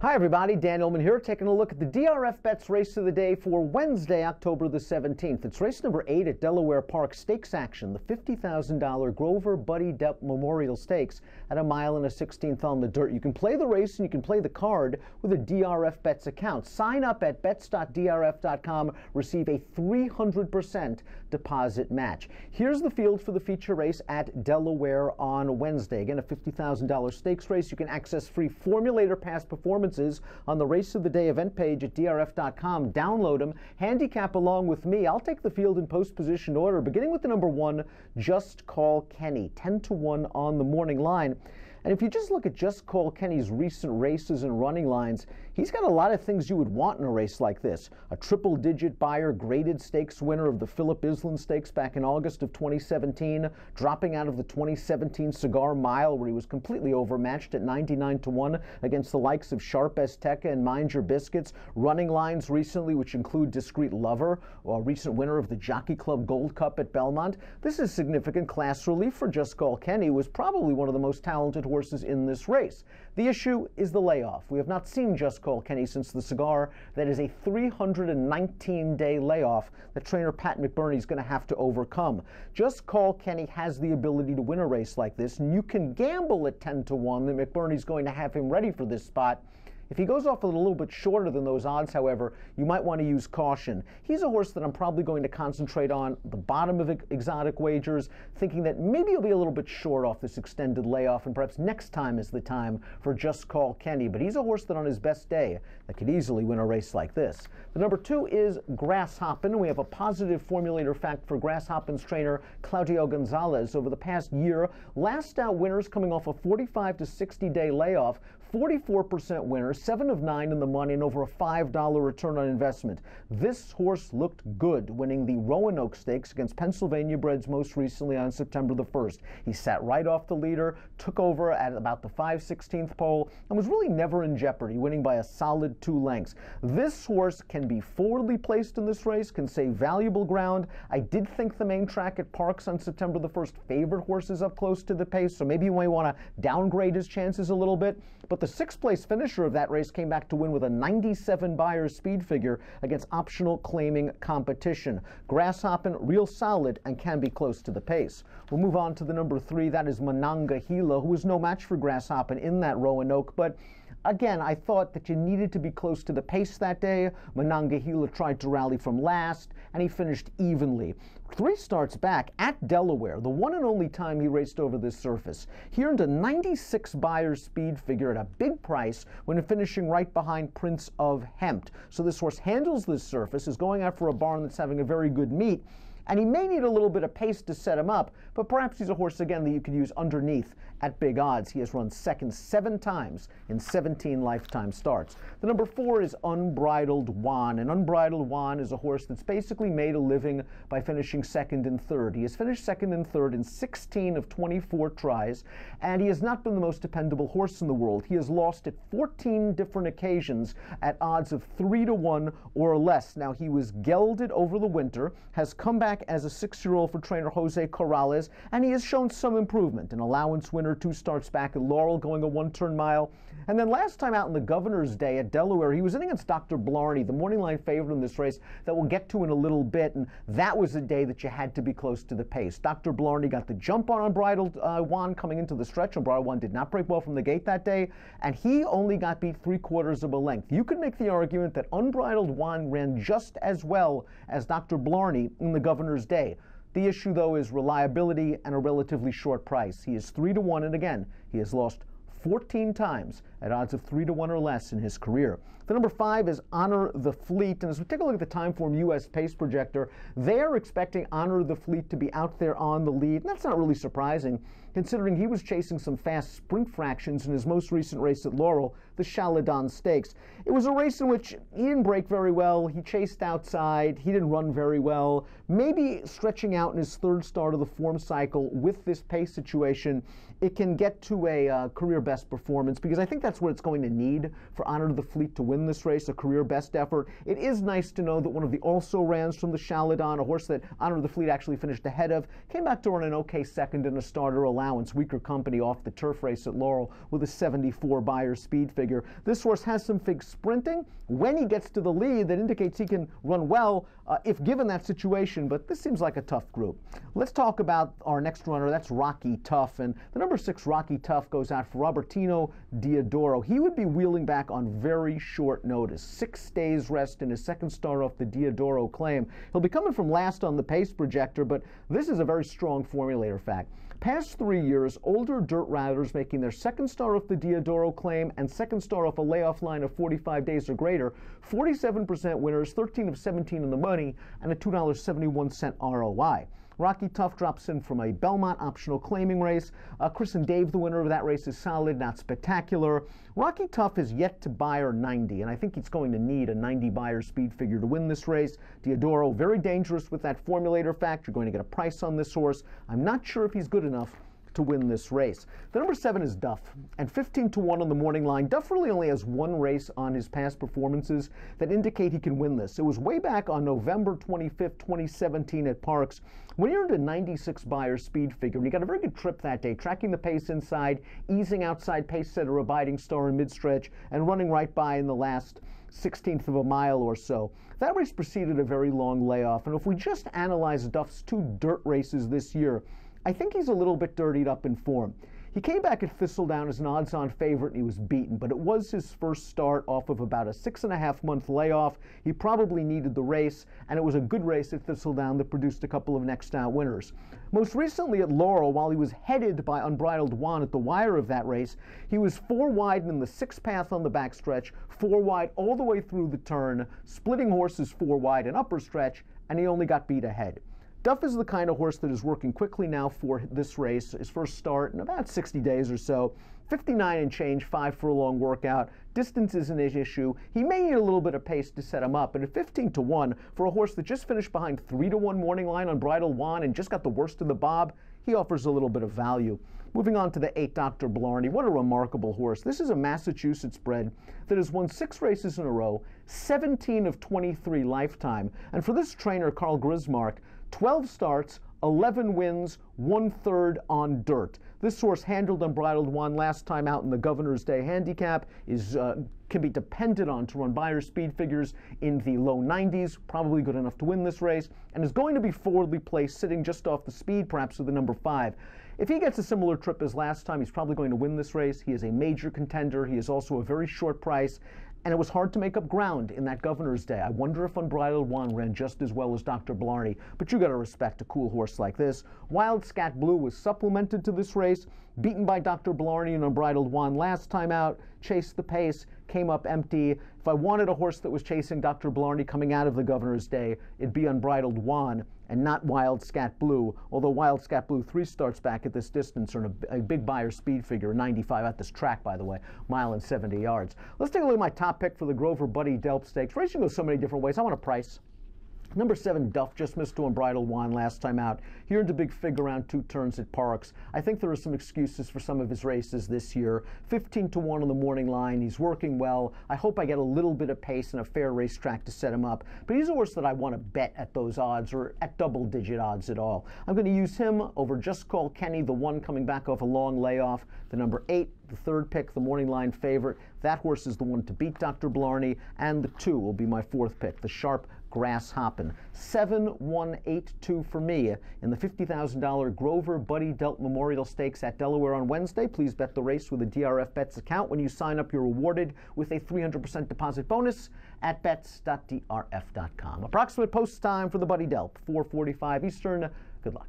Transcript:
Hi everybody, Dan Illman here, taking a look at the DRFBets race of the day for Wednesday, October the 17th. It's race number 8 at Delaware Park Stakes action, the $50,000 Grover Buddy Delp Memorial Stakes at 1 1/16 on the dirt. You can play the race and you can play the card with a DRFBets account. Sign up at bets.drf.com, receive a 300% deposit match. Here's the field for the feature race at Delaware on Wednesday. Again, a $50,000 stakes race. You can access free formulator past performances on the Race of the Day event page at drf.com. Download them, handicap along with me. I'll take the field in post-position order, beginning with the number 1, Just Call Kenny, 10-1 on the morning line. And if you just look at Just Call Kenny's recent races and running lines, he's got a lot of things you would want in a race like this. A triple-digit Beyer graded stakes winner of the Philip Island Stakes back in August of 2017, dropping out of the 2017 Cigar Mile where he was completely overmatched at 99-1 against the likes of Sharp Azteca and Mind Your Biscuits. Running lines recently which include Discreet Lover, a recent winner of the Jockey Club Gold Cup at Belmont. This is significant class relief for Just Call Kenny, who was probably one of the most talented horses in this race. The issue is the layoff. We have not seen Just Call Kenny since the Cigar. That is a 319-day layoff that trainer Pat McBurney is going to have to overcome. Just Call Kenny has the ability to win a race like this, and you can gamble at 10-1 that McBurney's going to have him ready for this spot. If he goes off a little bit shorter than those odds, however, you might want to use caution. He's a horse that I'm probably going to concentrate on the bottom of exotic wagers, thinking that maybe he'll be a little bit short off this extended layoff, and perhaps next time is the time for Just Call Kenny. But he's a horse that on his best day that could easily win a race like this. The number 2 is Grasshoppin'. We have a positive formulator fact for Grasshoppin's trainer Claudio Gonzalez over the past year. Last out winners coming off a 45 to 60-day layoff, 44% winners, 7 of 9 in the money, and over a $5 return on investment. This horse looked good, winning the Roanoke Stakes against Pennsylvania Breds most recently on September the 1st. He sat right off the leader, took over at about the 5/16th pole, and was really never in jeopardy, winning by a solid 2 lengths. This horse can be forwardly placed in this race, can save valuable ground. I did think the main track at Parks on September the 1st favored horses up close to the pace, so maybe you might want to downgrade his chances a little bit. But the 6th place finisher of that race came back to win with a 97 Beyer speed figure against optional claiming competition. Grasshoppin', real solid and can be close to the pace. We'll move on to the number 3. That is Monongahela, who was no match for Grasshoppin' in that Roanoke, but again, I thought that you needed to be close to the pace that day. Monongahela tried to rally from last, and he finished evenly. 3 starts back at Delaware, the one and only time he raced over this surface. He earned a 96 Beyer speed figure at a big price when finishing right behind Prince of Hempt. So this horse handles this surface, is going out for a barn that's having a very good meet, and he may need a little bit of pace to set him up, but perhaps he's a horse, again, that you could use underneath at big odds. He has run second 7 times in 17 lifetime starts. The number 4 is Unbridled Juan, and Unbridled Juan is a horse that's basically made a living by finishing 2nd and 3rd. He has finished 2nd and 3rd in 16 of 24 tries, and he has not been the most dependable horse in the world. He has lost at 14 different occasions at odds of 3-1 or less. Now, he was gelded over the winter, has come back as a 6-year-old for trainer Jose Corrales, and he has shown some improvement. An allowance winner 2 starts back at Laurel, going a 1-turn mile. And then last time out in the Governor's Day at Delaware, he was in against Dr. Blarney, the morning line favorite in this race that we'll get to in a little bit, and that was a day that you had to be close to the pace. Dr. Blarney got the jump on Unbridled Juan coming into the stretch. Unbridled Juan did not break well from the gate that day, and he only got beat 3/4 of a length. You could make the argument that Unbridled Juan ran just as well as Dr. Blarney in the Governor's Day. The issue, though, is reliability and a relatively short price. He is 3-1, and again, he has lost 14 times at odds of 3-1 or less in his career. The number 5 is Honor the Fleet, and as we take a look at the Timeform U.S. Pace Projector, they are expecting Honor the Fleet to be out there on the lead, and that's not really surprising, considering he was chasing some fast sprint fractions in his most recent race at Laurel, the Chaladon Stakes. It was a race in which he didn't break very well, he chased outside, he didn't run very well. Maybe stretching out in his 3rd start of the form cycle with this pace situation, it can get to a career best performance, because I think that's what it's going to need for Honor the Fleet to win this race, a career best effort. It is nice to know that one of the also-rans from the Chaladon, a horse that Honor the Fleet actually finished ahead of, came back to run an okay 2nd in a starter allowance. allowance, weaker company off the turf race at Laurel with a 74 Beyer speed figure. This horse has some fig sprinting when he gets to the lead that indicates he can run well if given that situation, but this seems like a tough group. Let's talk about our next runner. That's Rocky Tough, and the number 6 Rocky Tough goes out for Robertino Diodoro. He would be wheeling back on very short notice. 6 days rest in his second start off the Diodoro claim. He'll be coming from last on the pace projector, but this is a very strong formulator fact. Past 3 years, older dirt riders making their second start off the Diodoro claim and second start off a layoff line of 45 days or greater, 47% winners, 13 of 17 in the money, and a $2.71 ROI. Rocky Tough drops in from a Belmont optional claiming race. Chris and Dave, the winner of that race, is solid, not spectacular. Rocky Tough is yet to Beyer 90, and I think he's going to need a 90 Beyer speed figure to win this race. Diodoro, very dangerous with that formulator fact. You're going to get a price on this horse. I'm not sure if he's good enough to win this race. The number 7 is Duff, and 15-1 on the morning line. Duff really only has one race on his past performances that indicate he can win this. It was way back on November 25th, 2017 at Parks, when he earned a 96 Beyer speed figure, and he got a very good trip that day, tracking the pace inside, easing outside pace setter Abiding Star in mid-stretch, and running right by in the last 16th of a mile or so. That race preceded a very long layoff, and if we just analyze Duff's 2 dirt races this year, I think he's a little bit dirtied up in form. He came back at Thistledown as an odds-on favorite and he was beaten, but it was his first start off of about a 6.5-month layoff. He probably needed the race, and it was a good race at Thistledown that produced a couple of next-out winners. Most recently at Laurel, while he was headed by Unbridled Juan at the wire of that race, he was 4 wide in the 6th path on the backstretch, 4 wide all the way through the turn, splitting horses 4 wide and upper stretch, and he only got beat ahead. Duff is the kind of horse that is working quickly now for this race, his first start in about 60 days or so. 59 and change, 5 for a long workout. Distance isn't his issue. He may need a little bit of pace to set him up, but at 15-1 for a horse that just finished behind 3-1 morning line on Bridled Juan and just got the worst of the bob, he offers a little bit of value. Moving on to the 8 Dr. Blarney. What a remarkable horse. This is a Massachusetts bred that has won 6 races in a row, 17 of 23 lifetime. And for this trainer, Carl Grismark, 12 starts, 11 wins, 1/3 on dirt. This horse handled Unbridled Juan last time out in the Governor's Day handicap, can be depended on to run Beyer speed figures in the low 90s, probably good enough to win this race, and is going to be forwardly placed, sitting just off the speed, perhaps with the number 5. If he gets a similar trip as last time, he's probably going to win this race. He is a major contender. He is also a very short price, and it was hard to make up ground in that Governor's Day. I wonder if Unbridled Juan ran just as well as Dr. Blarney, but you got to respect a cool horse like this. Wild Scat Blue was supplemented to this race, beaten by Dr. Blarney and Unbridled Juan last time out, chased the pace, came up empty. If I wanted a horse that was chasing Dr. Blarney coming out of the Governor's Day, it'd be Unbridled Juan and not Wild Scat Blue, although Wild Scat Blue 3 starts back at this distance are a big Beyer speed figure, 95 at this track, by the way, 1.70 miles. Let's take a look at my top pick for the Grover Buddy Delp Stakes. Racing goes so many different ways. I want a price. Number 7, Duff, just missed to Unbridled Juan last time out. He earned a big fig around 2 turns at Parks. I think there are some excuses for some of his races this year. 15-1 on the morning line. He's working well. I hope I get a little bit of pace and a fair racetrack to set him up. But he's a horse that I want to bet at those odds or at double-digit odds at all. I'm going to use him over Just Call Kenny, the 1 coming back off a long layoff. The number 8, the 3rd pick, the morning line favorite. That horse is the one to beat Dr. Blarney. And the 2 will be my 4th pick, the Sharp Grass Hoppin'. 7-1-8-2 for me in the $50,000 Grover Buddy Delp Memorial Stakes at Delaware on Wednesday. Please bet the race with a DRFBets account. When you sign up, you're rewarded with a 300% deposit bonus at bets.drf.com. Approximate post time for the Buddy Delp, 4:45 Eastern. Good luck.